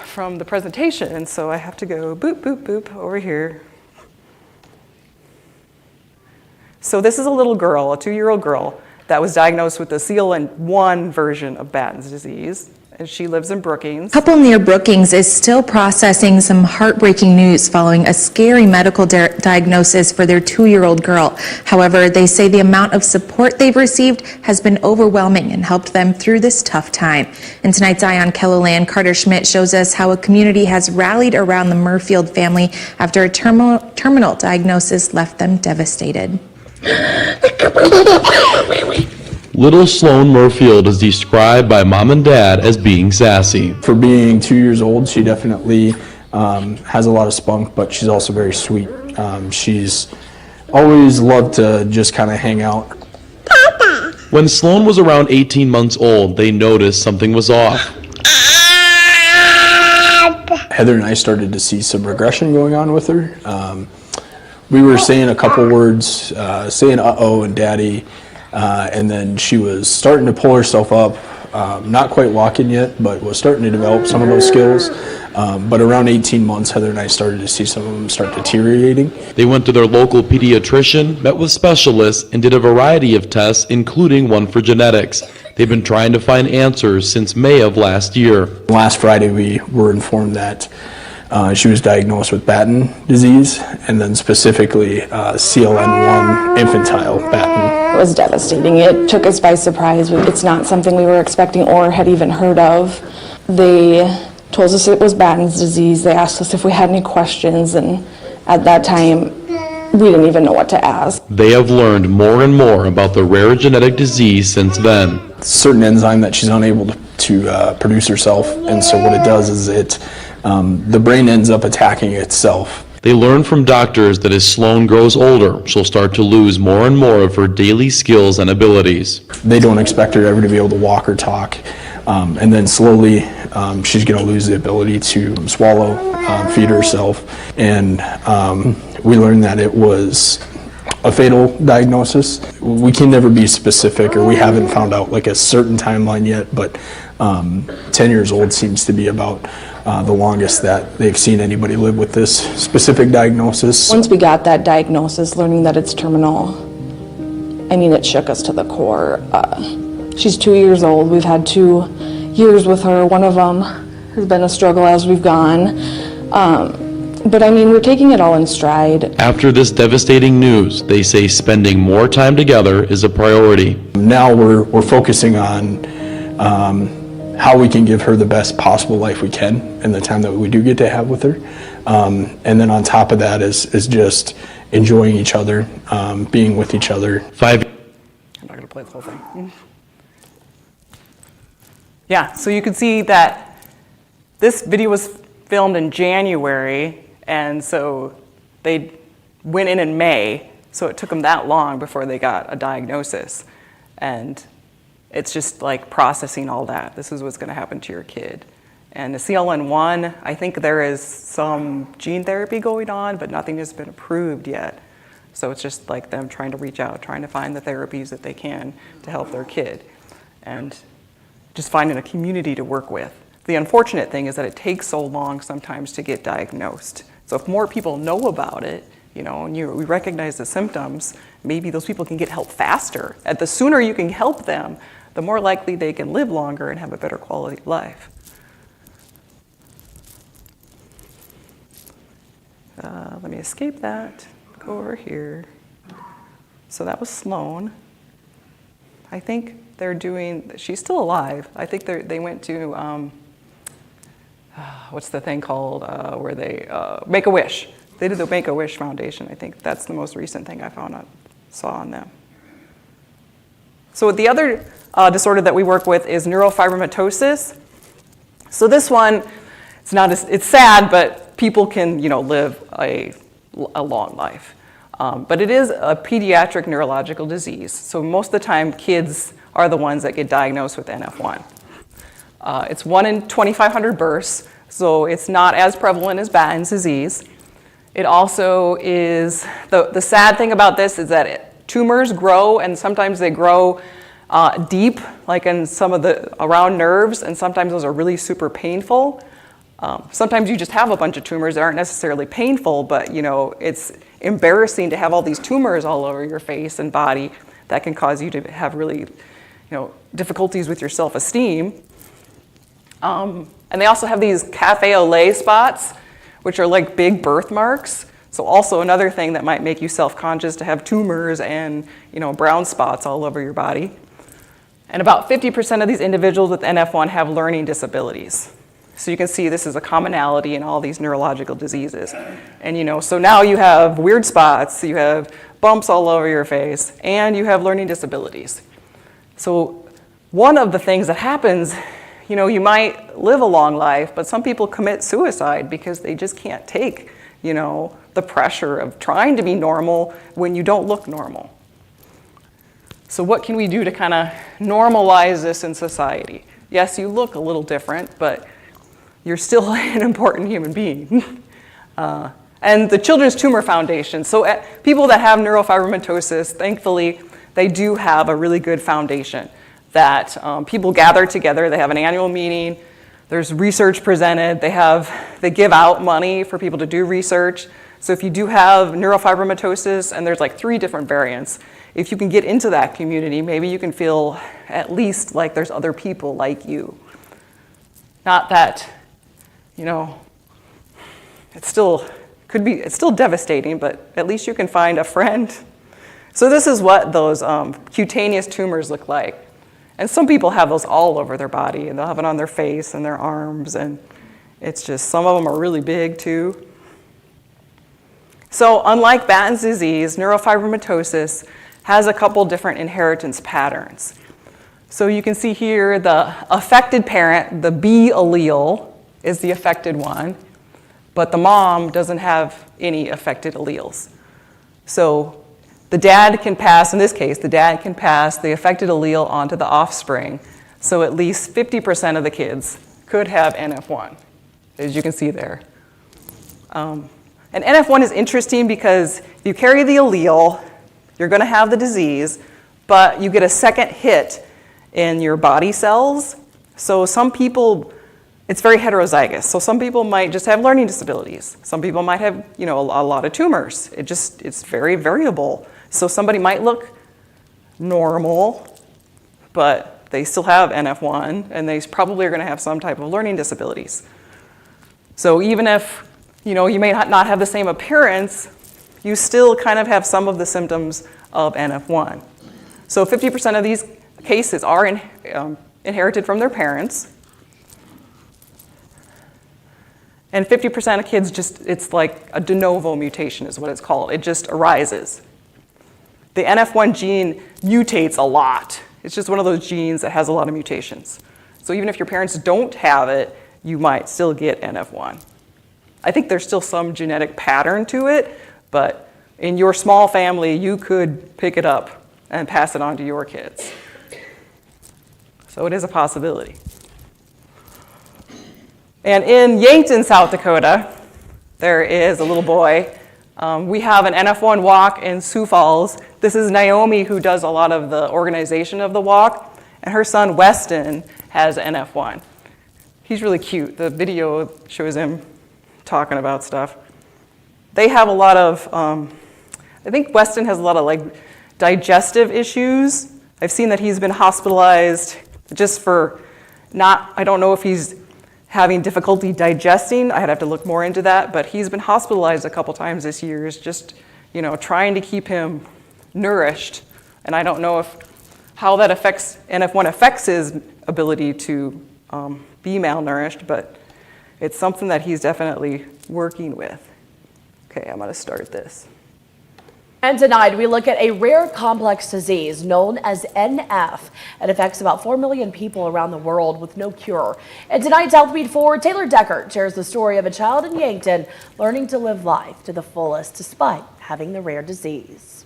from the presentation, so I have to go boop, boop, boop over here. So this is a little girl, a 2-year-old girl, that was diagnosed with the CLN1 version of Batten's disease, and she lives in Brookings. Couple near Brookings is still processing some heartbreaking news following a scary medical diagnosis for their 2-year-old girl. However, they say the amount of support they've received has been overwhelming and helped them through this tough time. In tonight's Eye on KELOLAND, Carter Schmidt shows us how a community has rallied around the Murfield family after a terminal diagnosis left them devastated. Little Sloan Murfield is described by mom and dad as being sassy. For being 2 years old, she definitely has a lot of spunk, but she's also very sweet. She's always loved to just kind of hang out. When Sloan was around 18 months old, they noticed something was off. Heather and I started to see some regression going on with her. We were saying a couple words, saying uh-oh and daddy, and then she was starting to pull herself up, not quite walking yet, but was starting to develop some of those skills. But around 18 months, Heather and I started to see some of them start deteriorating. They went to their local pediatrician, met with specialists, and did a variety of tests, including one for genetics. They've been trying to find answers since May of last year. Last Friday, we were informed that she was diagnosed with Batten disease, and then specifically CLN1 infantile Batten. It was devastating. It took us by surprise. It's not something we were expecting or had even heard of. They told us it was Batten's disease. They asked us if we had any questions, and at that time, we didn't even know what to ask. They have learned more and more about the rare genetic disease since then. Certain enzyme that she's unable to produce herself, and so what it does is the brain ends up attacking itself. They learn from doctors that as Sloan grows older, she'll start to lose more and more of her daily skills and abilities. They don't expect her ever to be able to walk or talk, and then slowly she's going to lose the ability to swallow, feed herself, and we learned that it was a fatal diagnosis. We can never be specific, or we haven't found out like a certain timeline yet, but 10 years old seems to be about the longest that they've seen anybody live with this specific diagnosis. Once we got that diagnosis, learning that it's terminal, I mean, it shook us to the core. She's 2 years old. We've had 2 years with her. One of them has been a struggle as we've gone. But I mean, we're taking it all in stride. After this devastating news, they say spending more time together is a priority. Now we're focusing on how we can give her the best possible life we can in the time that we do get to have with her. And then on top of that is just enjoying each other, being with each other. I'm not going to play the whole thing. Yeah, so you can see that this video was filmed in January, and so they went in May, so it took them that long before they got a diagnosis. And it's just like processing all that. This is what's going to happen to your kid. And the CLN1, I think there is some gene therapy going on, but nothing has been approved yet. So it's just like them trying to reach out, trying to find the therapies that they can to help their kid, and just finding a community to work with. The unfortunate thing is that it takes so long sometimes to get diagnosed. So if more people know about it, you know, and we recognize the symptoms, maybe those people can get help faster. And the sooner you can help them, the more likely they can live longer and have a better quality of life. Let me escape that, go over here. So that was Sloan. I think they're doing, she's still alive. I think they went to, what's the thing called, where they, Make-A-Wish. They did the Make-A-Wish Foundation. I think that's the most recent thing I saw on them. So the other disorder that we work with is neurofibromatosis. So this one, it's sad, but people can, you know, live a long life. But it is a pediatric neurological disease. So most of the time, kids are the ones that get diagnosed with NF1. It's 1 in 2,500 births, so it's not as prevalent as Batten's disease. It also is, the sad thing about this is that tumors grow, and sometimes they grow deep, like in some of the around nerves, and sometimes those are really super painful. Sometimes you just have a bunch of tumors that aren't necessarily painful, but it's embarrassing to have all these tumors all over your face and body that can cause you to have really difficulties with your self-esteem. And they also have these cafe au lait spots, which are like big birthmarks. So also another thing that might make you self-conscious to have tumors and brown spots all over your body. And about 50% of these individuals with NF1 have learning disabilities. So you can see this is a commonality in all these neurological diseases. And so now you have weird spots, you have bumps all over your face, and you have learning disabilities. So one of the things that happens, you might live a long life, but some people commit suicide because they just can't take, the pressure of trying to be normal when you don't look normal. So what can we do to kind of normalize this in society? Yes, you look a little different, but you're still an important human being. And the Children's Tumor Foundation, so people that have neurofibromatosis, thankfully, they do have a really good foundation that people gather together. They have an annual meeting. There's research presented. They give out money for people to do research. So if you do have neurofibromatosis, and there's like 3 different variants, if you can get into that community, maybe you can feel at least like there's other people like you. Not that, it's still devastating, but at least you can find a friend. So this is what those cutaneous tumors look like. And some people have those all over their body, and they'll have it on their face and their arms, and it's just, some of them are really big too. So unlike Batten's disease, neurofibromatosis has a couple different inheritance patterns. So you can see here the affected parent, the B allele, is the affected one, but the mom doesn't have any affected alleles. So the dad can pass, in this case, the dad can pass the affected allele onto the offspring. So at least 50% of the kids could have NF1, as you can see there. And NF1 is interesting because if you carry the allele, you're going to have the disease, but you get a second hit in your body cells. So some people, it's very heterozygous. So some people might just have learning disabilities. Some people might have, a lot of tumors. It's very variable. So somebody might look normal, but they still have NF1, and they probably are going to have some type of learning disabilities. So even if, you may not have the same appearance, you still kind of have some of the symptoms of NF1. So 50% of these cases are inherited from their parents. And 50% of kids it's like a de novo mutation is what it's called. It just arises. The NF1 gene mutates a lot. It's just one of those genes that has a lot of mutations. So even if your parents don't have it, you might still get NF1. I think there's still some genetic pattern to it, but in your small family, you could pick it up and pass it on to your kids. So it is a possibility. And in Yankton, South Dakota, there is a little boy. We have an NF1 walk in Sioux Falls. This is Naomi, who does a lot of the organization of the walk, and her son Weston has NF1. He's really cute. The video shows him talking about stuff. They have a lot of, I think Weston has a lot of digestive issues. I've seen that he's been hospitalized just for I don't know if he's having difficulty digesting. I'd have to look more into that, but he's been hospitalized a couple times this year, just, trying to keep him nourished. And I don't know how that NF1 affects his ability to be malnourished, but it's something that he's definitely working with. Okay, I'm gonna start this. And tonight we look at a rare complex disease known as NF. It affects about 4 million people around the world with no cure. And tonight's Healthbeat 4, Taylor Deckert shares the story of a child in Yankton learning to live life to the fullest despite having the rare disease.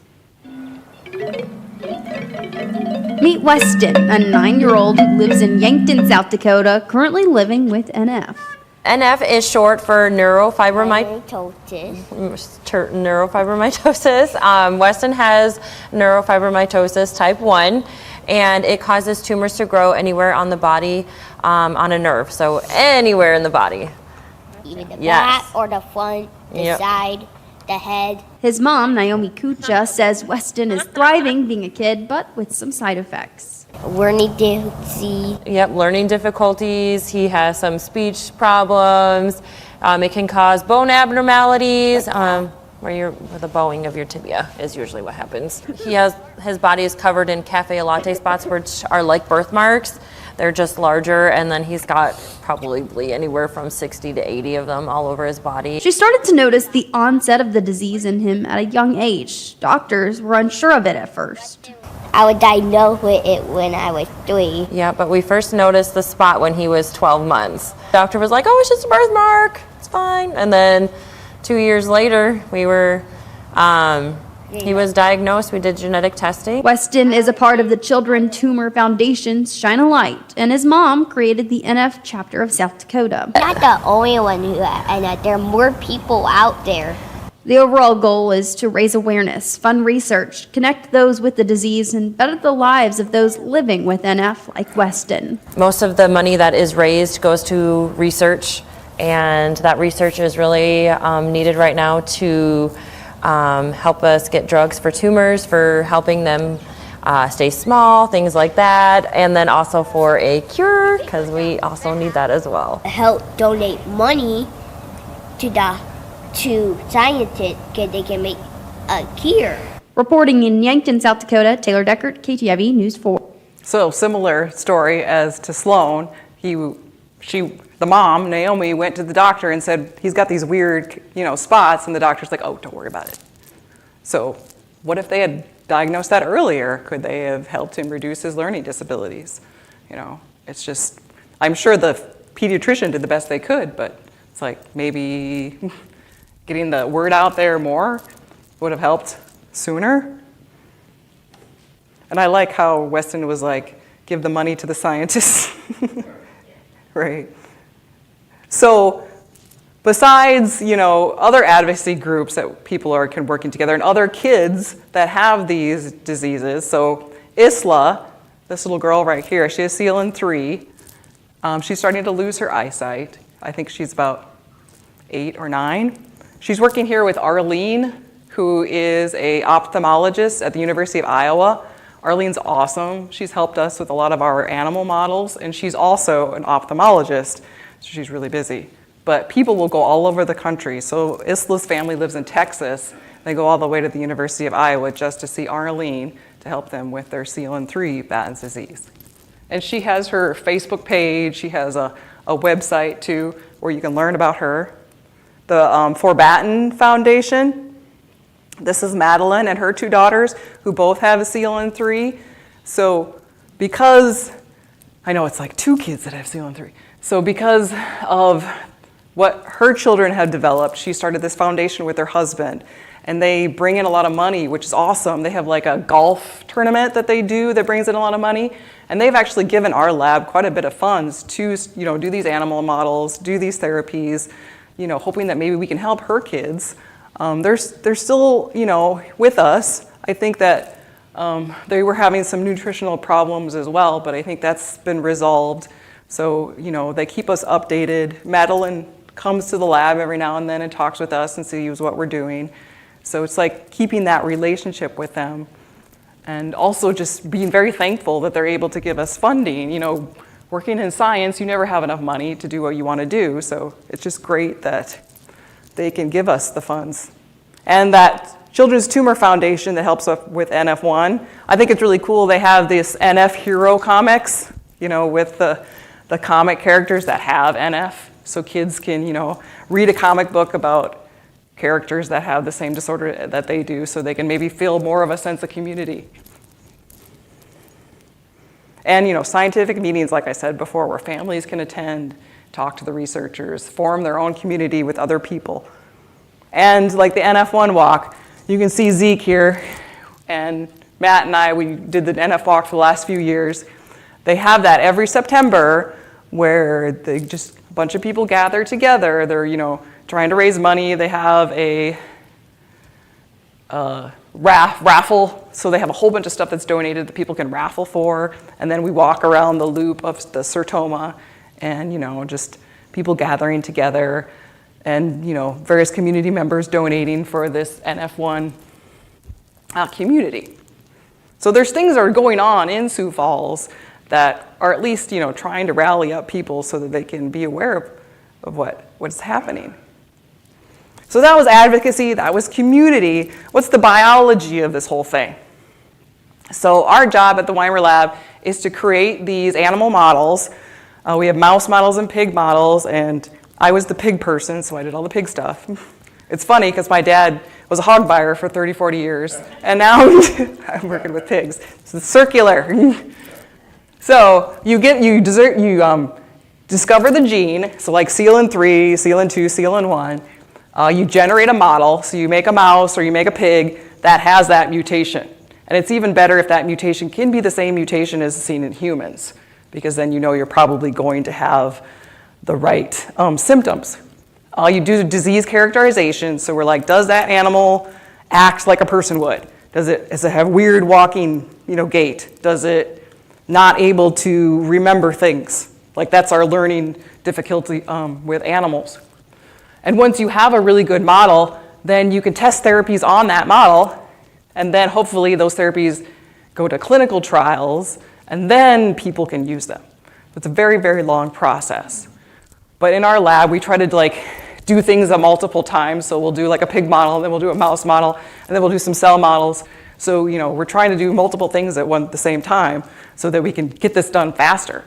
Meet Weston, a 9-year-old who lives in Yankton, South Dakota, currently living with NF. NF is short for neurofibromatosis. Weston has neurofibromatosis type 1, and it causes tumors to grow anywhere on the body on a nerve, so anywhere in the body. Even the Yes. back or the front, the Yep. side, the head. His mom, Naomi Kucha, says Weston is thriving being a kid, but with some side effects. Learning to see. Yep, learning difficulties. He has some speech problems. It can cause bone abnormalities, where the bowing of your tibia is usually what happens. His body is covered in cafe latte spots, which are like birthmarks. They're just larger, and then he's got probably anywhere from 60 to 80 of them all over his body. She started to notice the onset of the disease in him at a young age. Doctors were unsure of it at first. I was diagnosed with it when I was 3. Yeah, but we first noticed the spot when he was 12 months. Doctor was like, oh, it's just a birthmark, it's fine. And then 2 years later, he was diagnosed. We did genetic testing. Weston is a part of the Children Tumor Foundation's Shine a Light, and his mom created the NF chapter of South Dakota. Not the only one who, and there are more people out there. The overall goal is to raise awareness, fund research, connect those with the disease, and better the lives of those living with NF like Weston. Most of the money that is raised goes to research, and that research is really needed right now to help us get drugs for tumors, for helping them stay small, things like that, and then also for a cure, because we also need that as well. Help donate money to scientists because they can make a cure. Reporting in Yankton, South Dakota, Taylor Deckert, KTIV News 4. So similar story as to Sloan. The mom, Naomi, went to the doctor and said, he's got these weird, spots, and the doctor's like, oh, don't worry about it. So what if they had diagnosed that earlier? Could they have helped him reduce his learning disabilities? It's just, I'm sure the pediatrician did the best they could, but it's like maybe getting the word out there more would have helped sooner. And I like how Weston was like, give the money to the scientists. Right. So besides, other advocacy groups that people are working together and other kids that have these diseases. So Isla, this little girl right here, she has CLN3. She's starting to lose her eyesight. I think she's about 8 or 9. She's working here with Arlene, who is an ophthalmologist at the University of Iowa. Arlene's awesome. She's helped us with a lot of our animal models, and she's also an ophthalmologist, so she's really busy. But people will go all over the country. So Isla's family lives in Texas. They go all the way to the University of Iowa just to see Arlene to help them with their CLN3 Batten's disease. And she has her Facebook page. She has a website, too, where you can learn about her. The For Batten Foundation, this is Madeline and her 2 daughters who both have a CLN3. So because, I know it's like 2 kids that have CLN3. So because of what her children have developed, she started this foundation with her husband. And they bring in a lot of money, which is awesome. They have like a golf tournament that they do that brings in a lot of money. And they've actually given our lab quite a bit of funds to do these animal models, do these therapies, hoping that maybe we can help her kids. They're still, with us. I think that they were having some nutritional problems as well, but I think that's been resolved. So, they keep us updated. Madeline comes to the lab every now and then and talks with us and sees what we're doing. So it's like keeping that relationship with them, and also just being very thankful that they're able to give us funding. Working in science, you never have enough money to do what you want to do, so it's just great that they can give us the funds. And that Children's Tumor Foundation that helps us with NF1, I think it's really cool. They have this NF Hero comics, with the comic characters that have NF, so kids can, read a comic book about characters that have the same disorder that they do, so they can maybe feel more of a sense of community. And scientific meetings, like I said before, where families can attend, talk to the researchers, form their own community with other people. And like the NF1 walk, you can see Zeke here, and Matt and I, we did the NF walk for the last few years. They have that every September where a bunch of people gather together. They're, trying to raise money. They have a raffle, so they have a whole bunch of stuff that's donated that people can raffle for, and then we walk around the loop of the Sertoma, and just people gathering together. and various community members donating for this NF1 community. So there's things that are going on in Sioux Falls that are at least trying to rally up people so that they can be aware of what's happening. So that was advocacy, that was community. What's the biology of this whole thing? So our job at the Weimer Lab is to create these animal models. We have mouse models and pig models, and I was the pig person, so I did all the pig stuff. It's funny because my dad was a hog buyer for 30, 40 years, and now I'm working with pigs. So it's circular. So you discover the gene, so like CLN3, CLN2, CLN1. You generate a model, so you make a mouse or you make a pig that has that mutation. And it's even better if that mutation can be the same mutation as seen in humans, because then you're probably going to have the right symptoms. You do disease characterization, so we're like, does that animal act like a person would? Does it have weird walking gait? Does it not able to remember things? Like, that's our learning difficulty with animals. And once you have a really good model, then you can test therapies on that model, and then hopefully those therapies go to clinical trials, and then people can use them. It's a very, very long process. But in our lab, we try to do things multiple times. So we'll do like a pig model, then we'll do a mouse model, and then we'll do some cell models. So we're trying to do multiple things at the same time so that we can get this done faster.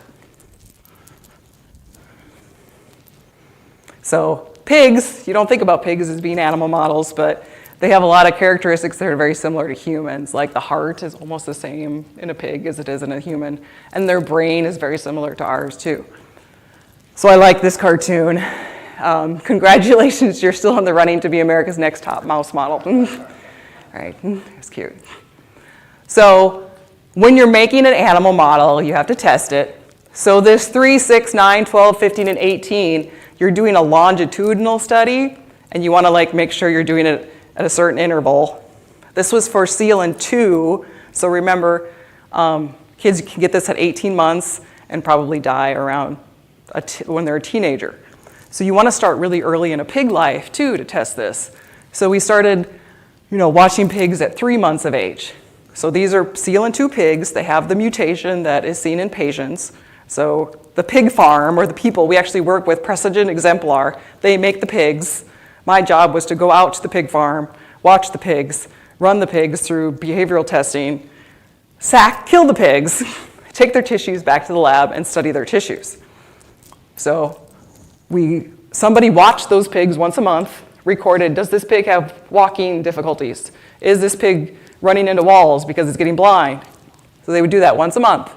So pigs, you don't think about pigs as being animal models, but they have a lot of characteristics that are very similar to humans. Like the heart is almost the same in a pig as it is in a human, and their brain is very similar to ours too. So I like this cartoon. Congratulations, you're still in the running to be America's next top mouse model. All right, that's cute. So when you're making an animal model, you have to test it. So this 3, 6, 9, 12, 15, and 18, you're doing a longitudinal study, and you want to make sure you're doing it at a certain interval. This was for CLN2, so remember, kids can get this at 18 months and probably die around when they're a teenager. So you want to start really early in a pig life too to test this. So we started, watching pigs at 3 months of age. So these are CLN2 pigs. They have the mutation that is seen in patients. So the pig farm, or the people we actually work with, Precigen Exemplar, they make the pigs. My job was to go out to the pig farm, watch the pigs, run the pigs through behavioral testing, kill the pigs, take their tissues back to the lab, and study their tissues. So somebody watched those pigs once a month, recorded, does this pig have walking difficulties? Is this pig running into walls because it's getting blind? So they would do that once a month.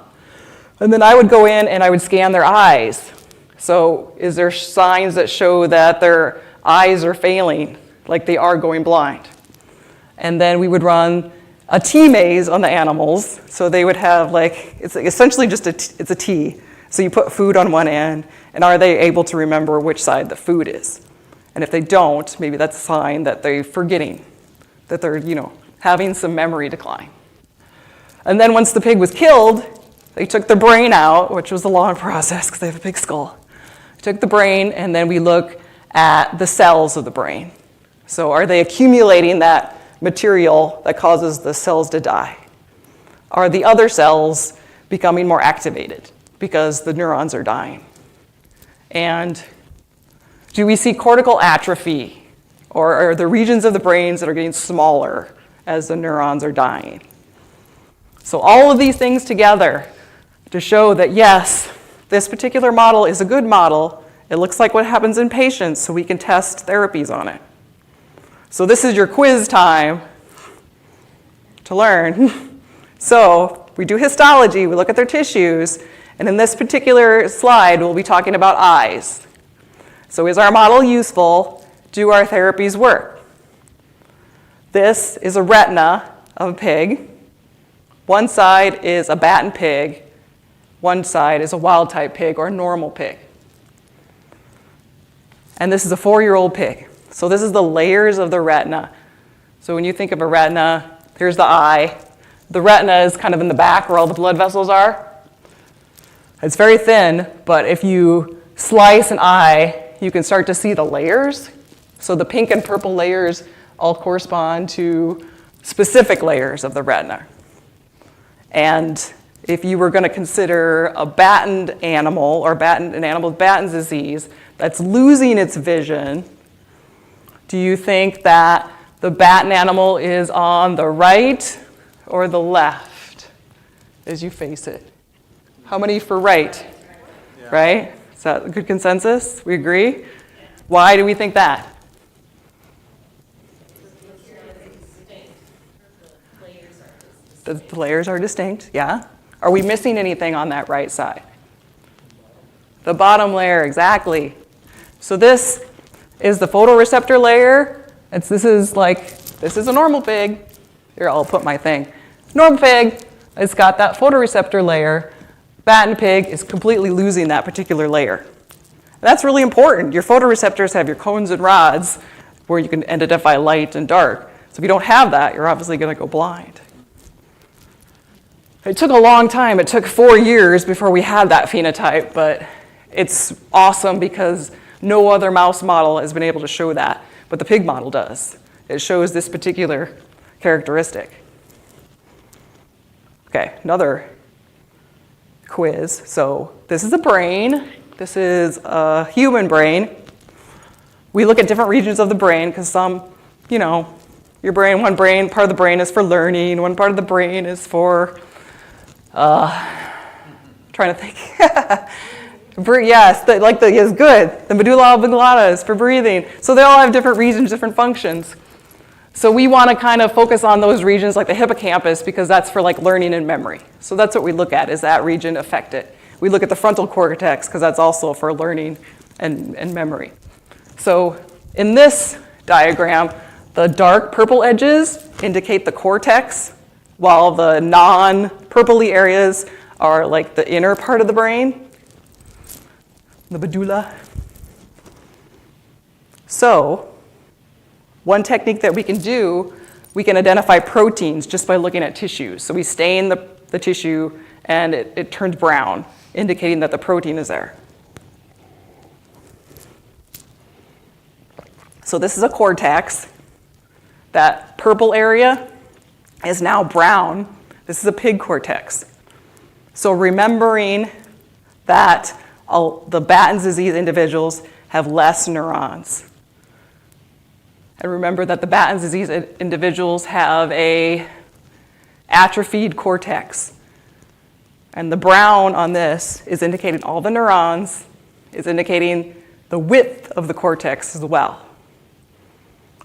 And then I would go in and I would scan their eyes. So is there signs that show that their eyes are failing, like they are going blind? And then we would run a T-maze on the animals. So they would have it's essentially just it's a T. So you put food on one end, and are they able to remember which side the food is? And if they don't, maybe that's a sign that they're forgetting, that they're, having some memory decline. And then once the pig was killed, they took the brain out, which was a long process because they have a big skull. Took the brain, and then we look at the cells of the brain. So are they accumulating that material that causes the cells to die? Are the other cells becoming more activated because the neurons are dying? And do we see cortical atrophy, or are the regions of the brains that are getting smaller as the neurons are dying? So all of these things together to show that yes, this particular model is a good model. It looks like what happens in patients, so we can test therapies on it. So this is your quiz time to learn. So we do histology, we look at their tissues, and in this particular slide, we'll be talking about eyes. So is our model useful? Do our therapies work? This is a retina of a pig. One side is a Batten pig. One side is a wild-type pig or a normal pig. And this is a 4-year-old pig. So this is the layers of the retina. So when you think of a retina, here's the eye. The retina is kind of in the back where all the blood vessels are. It's very thin, but if you slice an eye you can start to see the layers. So the pink and purple layers all correspond to specific layers of the retina. And if you were going to consider a battened animal or an animal with Batten's disease that's losing its vision, do you think that the Batten animal is on the right or the left as you face it? How many for right? Yeah. Right? Is that a good consensus? We agree? Why do we think that? The layers are distinct, yeah. Are we missing anything on that right side? The bottom layer, exactly. So this is the photoreceptor layer. This is a normal pig. Here, I'll put my thing. Normal pig, it's got that photoreceptor layer. Batten pig is completely losing that particular layer. That's really important. Your photoreceptors have your cones and rods where you can identify light and dark. So if you don't have that, you're obviously going to go blind. It took a long time. It took 4 years before we had that phenotype, but it's awesome because no other mouse model has been able to show that, but the pig model does. It shows this particular characteristic. Okay, another quiz. So this is a brain. This is a human brain. We look at different regions of the brain because some, your brain, part of the brain is for learning, one part of the brain is for trying to think. Yes, is good. The medulla oblongata is for breathing. So they all have different regions, different functions. So we want to kind of focus on those regions like the hippocampus because that's for learning and memory. So that's what we look at, is that region affected. We look at the frontal cortex because that's also for learning and memory. So in this diagram, the dark purple edges indicate the cortex, while the non-purpley areas are like the inner part of the brain, the medulla. So one technique that we can do, we can identify proteins just by looking at tissues. So we stain the tissue and it turns brown, indicating that the protein is there. So this is a cortex. That purple area is now brown. This is a pig cortex. So remembering that the Batten's disease individuals have less neurons. And remember that the Batten's disease individuals have a atrophied cortex. And the brown on this is indicating all the neurons, is indicating the width of the cortex as well.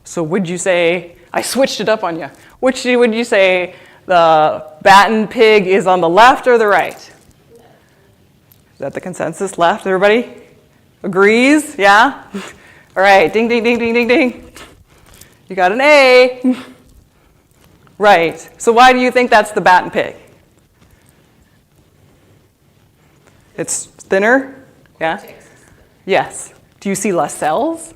So would you say, I switched it up on you, would you say the Batten pig is on the left or the right? Is that the consensus? Left, everybody? Agrees? Yeah? All right, ding, ding, ding, ding, ding, ding. You got an A. Right, so why do you think that's the Batten pig? It's thinner? Yeah? Yes. Do you see less cells?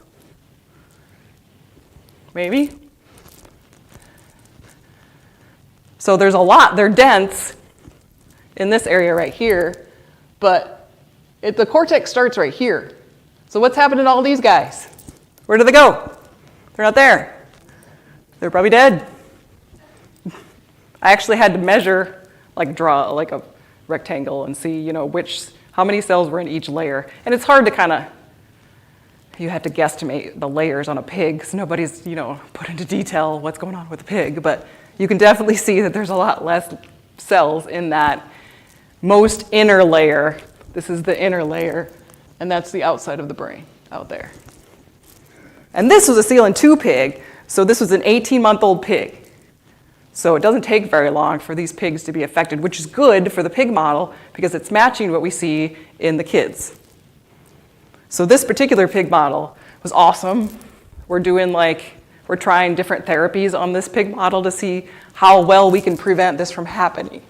Maybe? So there's a lot, they're dense in this area right here, but the cortex starts right here. So what's happening to all these guys? Where do they go? They're not there. They're probably dead. I actually had to measure, draw a rectangle and see, how many cells were in each layer. And it's hard to you have to guesstimate the layers on a pig because nobody's, put into detail what's going on with the pig. But you can definitely see that there's a lot less cells in that most inner layer. This is the inner layer, and that's the outside of the brain out there. And this was a CLN2 pig, so this was an 18-month-old pig. So it doesn't take very long for these pigs to be affected, which is good for the pig model because it's matching what we see in the kids. So this particular pig model was awesome. We're trying different therapies on this pig model to see how well we can prevent this from happening.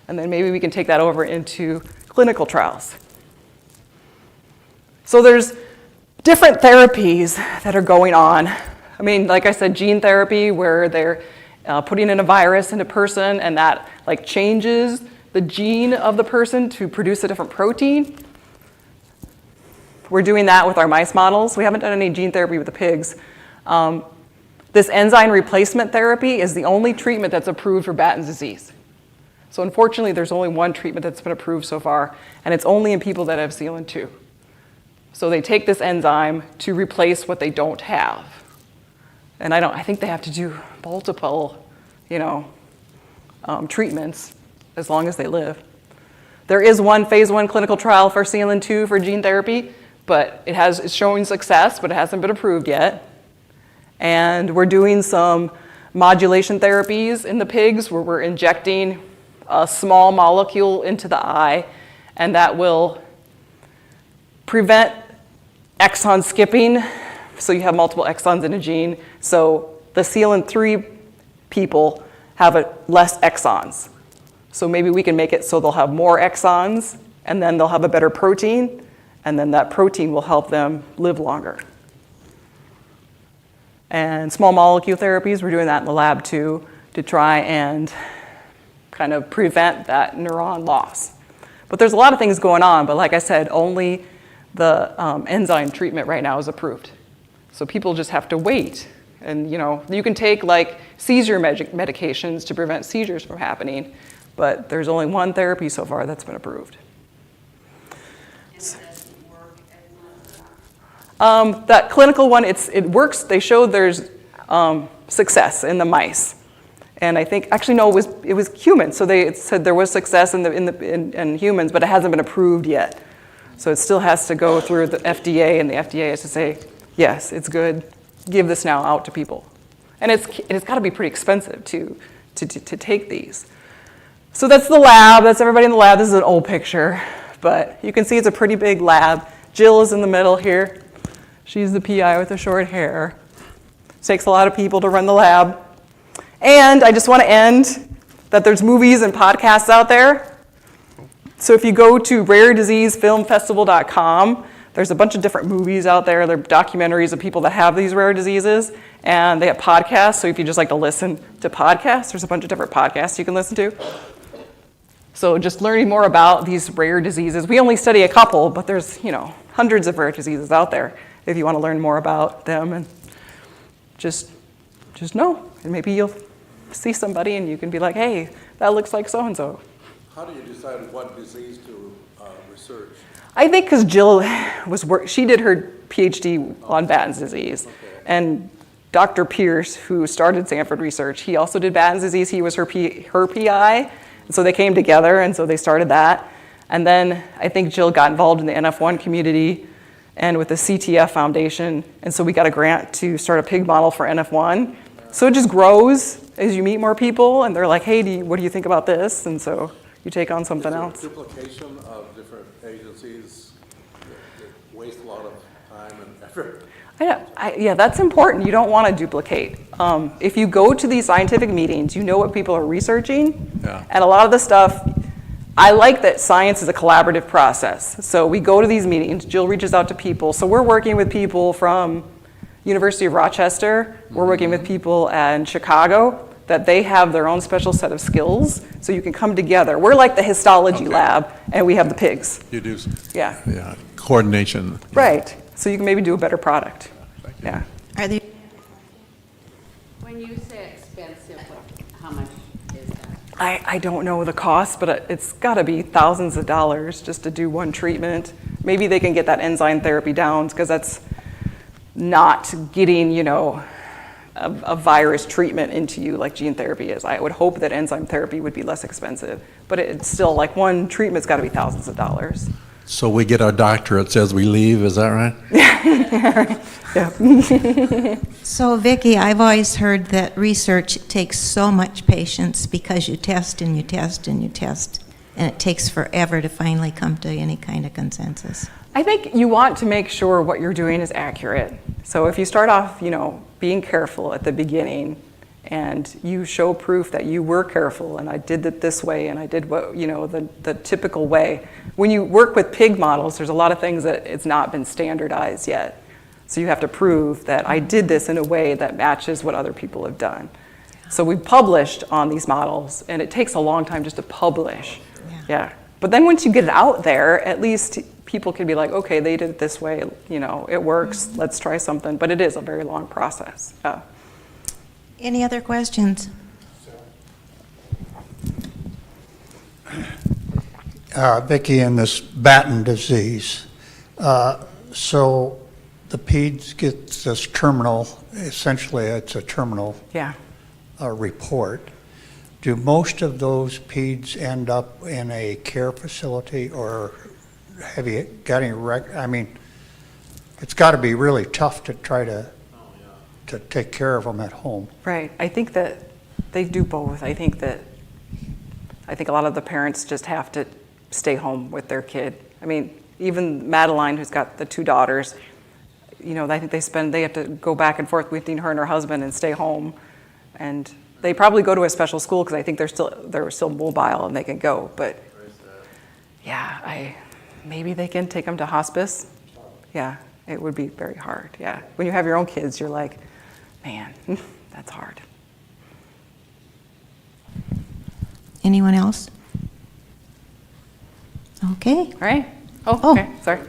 And then maybe we can take that over into clinical trials. So there's different therapies that are going on. I mean, like I said, gene therapy, where they're putting in a virus in a person and that changes the gene of the person to produce a different protein. we're doing that with our mice models. We haven't done any gene therapy with the pigs. This enzyme replacement therapy is the only treatment that's approved for Batten's disease. So unfortunately, there's only one treatment that's been approved so far, and it's only in people that have CLN2. So they take this enzyme to replace what they don't have. And I think they have to do multiple, treatments as long as they live. There is one phase 1 clinical trial for CLN2 for gene therapy, but it's showing success, but it hasn't been approved yet. And we're doing some modulation therapies in the pigs where we're injecting a small molecule into the eye, and that will prevent exon skipping. So you have multiple exons in a gene. So the CLN3 people have less exons. So maybe we can make it so they'll have more exons, and then they'll have a better protein, and then that protein will help them live longer. And small molecule therapies, we're doing that in the lab too, to try and kind of prevent that neuron loss. But there's a lot of things going on, but like I said, only the enzyme treatment right now is approved. So people just have to wait. And you can take like seizure medications to prevent seizures from happening, but there's only one therapy so far that's been approved. That clinical one, it works. They showed there's success in the mice. And I think, actually, no, it was humans. So they said there was success in humans, but it hasn't been approved yet. So it still has to go through the FDA, and the FDA has to say, yes, it's good. Give this now out to people. And it's got to be pretty expensive to take these. So that's the lab. That's everybody in the lab. This is an old picture, but you can see it's a pretty big lab. Jill is in the middle here. She's the PI with the short hair. It takes a lot of people to run the lab. And I just want to end that there's movies and podcasts out there. So if you go to rarediseasefilmfestival.com, there's a bunch of different movies out there. They're documentaries of people that have these rare diseases, and they have podcasts. So if you just like to listen to podcasts, there's a bunch of different podcasts you can listen to. So just learning more about these rare diseases. We only study a couple, but there's hundreds of rare diseases out there if you want to learn more about them, and just know. And maybe you'll see somebody and you can be like, hey, that looks like so-and-so. How do you decide what disease to research? I think because Jill she did her PhD on Batten's disease. Okay. And Dr. Pierce, who started Sanford Research, he also did Batten's disease. He was her PI. And so they came together, and so they started that. And then I think Jill got involved in the NF1 community and with the CTF Foundation. And so we got a grant to start a pig model for NF1. So it just grows as you meet more people, and they're like, hey, what do you think about this? And so you take on something else. Duplication of different agencies that waste a lot of time and effort. Yeah, that's important. You don't want to duplicate. If you go to these scientific meetings, you know what people are researching. Yeah. And a lot of the stuff, I like that science is a collaborative process. So we go to these meetings, Jill reaches out to people. So we're working with people from University of Rochester. We're working with people in Chicago that they have their own special set of skills, so you can come together. We're like the histology lab, and we have the pigs. You do. Yeah. Yeah. Coordination. Right. So you can maybe do a better product. Yeah. Are there? When you say expensive, how much is that? I don't know the cost, but it's got to be thousands of dollars just to do one treatment. Maybe they can get that enzyme therapy down, because that's not getting, a virus treatment into you like gene therapy is. I would hope that enzyme therapy would be less expensive, but it's still like one treatment's got to be thousands of dollars. So we get our doctorate as we leave, is that right? Yeah. So Vicki, I've always heard that research takes so much patience because you test and you test and you test, and it takes forever to finally come to any kind of consensus. I think you want to make sure what you're doing is accurate. So if you start off, being careful at the beginning, and you show proof that you were careful, and I did it this way, and I did what, the typical way. When you work with pig models, there's a lot of things that it's not been standardized yet. So you have to prove that I did this in a way that matches what other people have done. So we published on these models, and it takes a long time just to publish. Yeah. But then once you get it out there, at least people can be like, okay, they did it this way, you know, it works, let's try something. But it is a very long process. Any other questions? Vicki, in this Batten disease, so the peds get this terminal, essentially it's a terminal Yeah. report. Do most of those peds end up in a care facility, or have you got any I mean, it's got to be really tough to try to take care of them at home. Right. I think that they do both. I think a lot of the parents just have to stay home with their kid. I mean, even Madeline, who's got the 2 daughters, you know, I think they have to go back and forth between her and her husband and stay home. And they probably go to a special school because I think they're still mobile and they can go. But yeah, maybe they can take them to hospice. Yeah, it would be very hard. Yeah, when you have your own kids, you're like, man, that's hard. Anyone else? Okay. All right. Oh, okay. Sorry.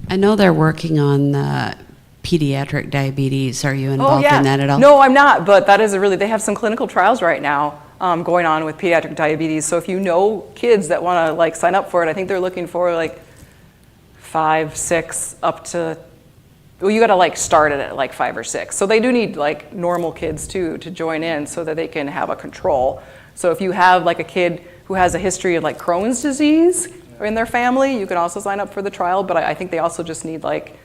I know they're working on the pediatric diabetes. Are you involved yeah. in that at all? No, I'm not, but that is they have some clinical trials right now going on with pediatric diabetes. So if you know kids that want to like sign up for it, I think they're looking for like 5, 6 up to, well, you got to like start it at like 5 or 6. So they do need like normal kids too to join in so that they can have a control. So if you have like a kid who has a history of like Crohn's disease in their family, you can also sign up for the trial. But I think they also just need like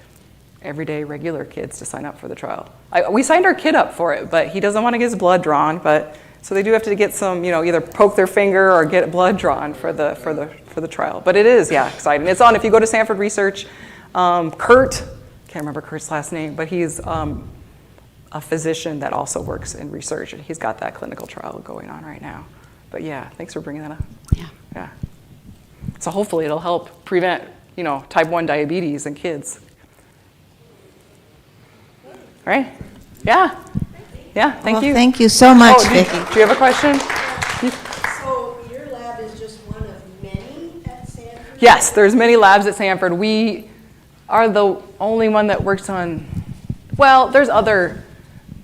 everyday regular kids to sign up for the trial. We signed our kid up for it, but he doesn't want to get his blood drawn. But so they do have to get some, you know, either poke their finger or get blood drawn for the trial. But it is, yeah, exciting. It's on. If you go to Sanford Research, Kurt, can't remember Kurt's last name, but he's a physician that also works in research, and he's got that clinical trial going on right now. But yeah, thanks for bringing that up. Yeah. So hopefully it'll help prevent, you know, type 1 diabetes in kids. All right? Yeah. Yeah, thank you. Thank you so much, do Vicki. you have a question? So your lab is just one of many at Sanford? Yes, there's many labs at Sanford. We are the only one that works on, well, there's other,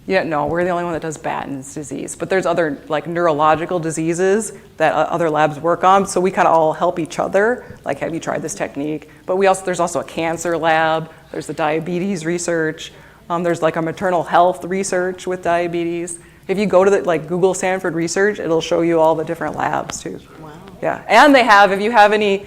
no, we're the only one that does Batten's disease, but there's other like neurological diseases that other labs work on, so we kind of all help each other, like, have you tried this technique? But there's also a cancer lab, there's the diabetes research, there's like a maternal health research with diabetes. If you go to Google Sanford Research, it'll show you all the different labs too. Wow. Yeah, and they have, if you have any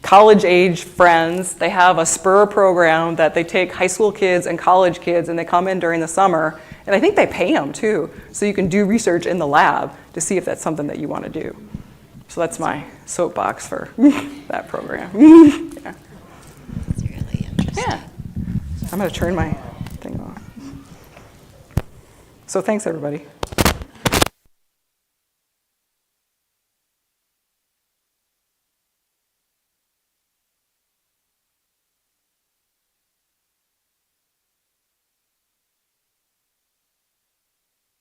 college-age friends, they have a SPUR program that they take high school kids and college kids, and they come in during the summer, and I think they pay them too, so you can do research in the lab to see if that's something that you want to do. So that's my soapbox for that program. Yeah. It's really interesting. Yeah. I'm going to turn my thing off. So thanks, everybody.